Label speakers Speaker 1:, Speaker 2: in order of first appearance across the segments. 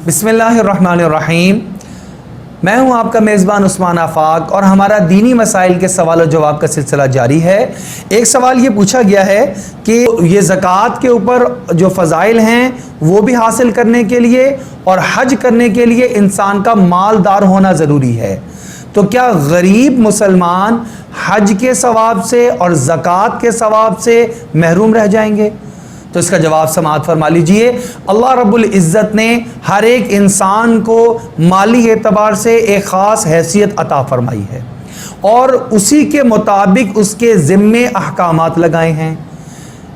Speaker 1: बिस्मिल्लाहिर्रहमानिर्रहीम। मैं हूं आपका मेज़बान उस्मान आफाक और हमारा दीनी मसाइल के सवाल और जवाब का सिलसिला जारी है। एक सवाल ये पूछा गया है कि ये ज़कात के ऊपर जो फ़ज़ाइल हैं वो भी हासिल करने के लिए और हज करने के लिए इंसान का मालदार होना ज़रूरी है, तो क्या गरीब मुसलमान हज के सवाब से और ज़कात के सवाब से महरूम रह जाएंगे? तो इसका जवाब समाअत फरमा लीजिए। अल्लाह रब्बुल इज़्ज़त ने हर एक इंसान को माली एतबार से एक ख़ास हैसियत अता फरमाई है और उसी के मुताबिक उसके ज़िम्मे अहकामात लगाए हैं।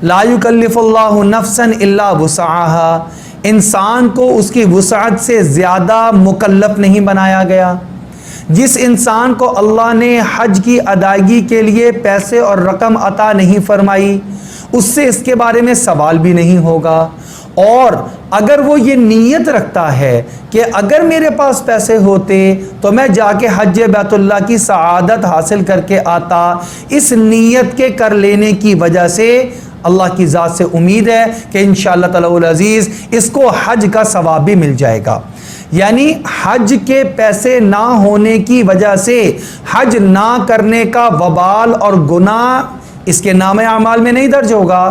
Speaker 1: ला युकल्लिफुल्लाहु नफ्सन इल्ला वुसअहा, इंसान को उसकी वुसअत से ज़्यादा मुकल्लफ नहीं बनाया गया। जिस इंसान को अल्लाह ने हज की अदायगी के लिए पैसे और रकम अता नहीं फरमाई उससे इसके बारे में सवाल भी नहीं होगा। और अगर वो ये नीयत रखता है कि अगर मेरे पास पैसे होते तो मैं जाके हज बैतुल्लाह की सआदत हासिल करके आता, इस नीयत के कर लेने की वजह से अल्लाह की ज़ात से उम्मीद है कि इंशाअल्लाह ताला अज़ीज़ इसको हज का सवाब भी मिल जाएगा। यानी हज के पैसे ना होने की वजह से हज ना करने का वबाल और गुनाह इसके नामे अमाल में नहीं दर्ज होगा।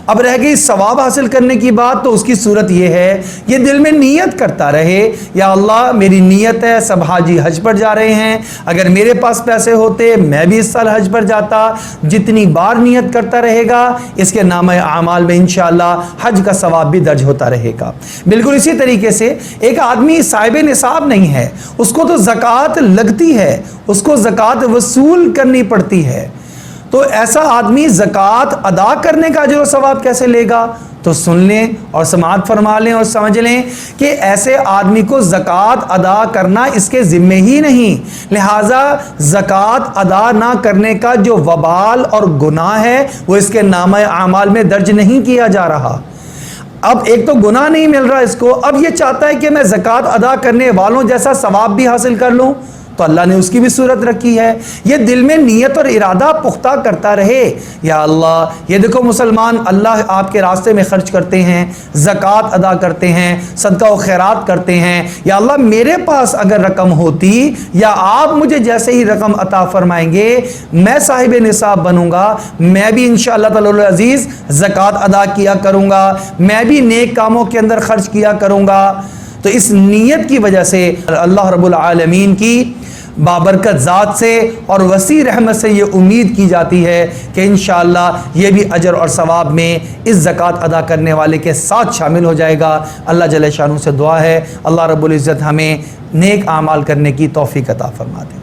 Speaker 1: अब रह गई सवाब हासिल करने की बात, तो उसकी सूरत यह है ये दिल में नीयत करता रहे, या अल्लाह मेरी नीयत है सब हाजी हज पर जा रहे हैं, अगर मेरे पास पैसे होते मैं भी इस साल हज पर जाता। जितनी बार नीयत करता रहेगा इसके नामे अमाल में इंशाअल्लाह हज का सवाब भी दर्ज होता रहेगा। बिल्कुल इसी तरीके से एक आदमी साहिब निसाब नहीं है, उसको तो ज़कात लगती है, उसको ज़कात वसूल करनी पड़ती है, तो ऐसा आदमी ज़कात अदा करने का जो सवाब कैसे लेगा? तो सुन लें और समाअत फरमा लें और समझ लें कि ऐसे आदमी को ज़कात अदा करना इसके ज़िम्मे ही नहीं, लिहाजा ज़कात अदा ना करने का जो वबाल और गुनाह है वो इसके नामे आमाल में दर्ज नहीं किया जा रहा। अब एक तो गुनाह नहीं मिल रहा इसको, अब ये चाहता है कि मैं ज़कात अदा करने वालों जैसा सवाब भी हासिल कर लूँ, तो अल्लाह ने उसकी भी सूरत रखी है। ये दिल में नीयत और इरादा पुख्ता करता रहे, या अल्लाह ये देखो मुसलमान अल्लाह आपके रास्ते में खर्च करते हैं, ज़कात अदा करते हैं, सदका व खैरात करते हैं, या अल्लाह मेरे पास अगर रकम होती या आप मुझे जैसे ही रकम अता फरमाएंगे मैं साहिब निसाब बनूंगा, मैं भी इंशाअल्लाह ताला अज़ीज़ ज़कात अदा किया करूँगा, मैं भी नेक कामों के अंदर खर्च किया करूँगा। तो इस नीयत की वजह से अल्लाह रब्बुल आलमीन की बाबरकत ज़ात से और वसी रहमत से ये उम्मीद की जाती है कि इंशाअल्लाह ये भी अजर और सवाब में इस ज़कात अदा करने वाले के साथ शामिल हो जाएगा। अल्लाह जल्ल शानहू से दुआ है अल्लाह रब्बुल इज़्ज़त हमें नेक आमाल करने की तौफ़ीक़ अता फरमा दे।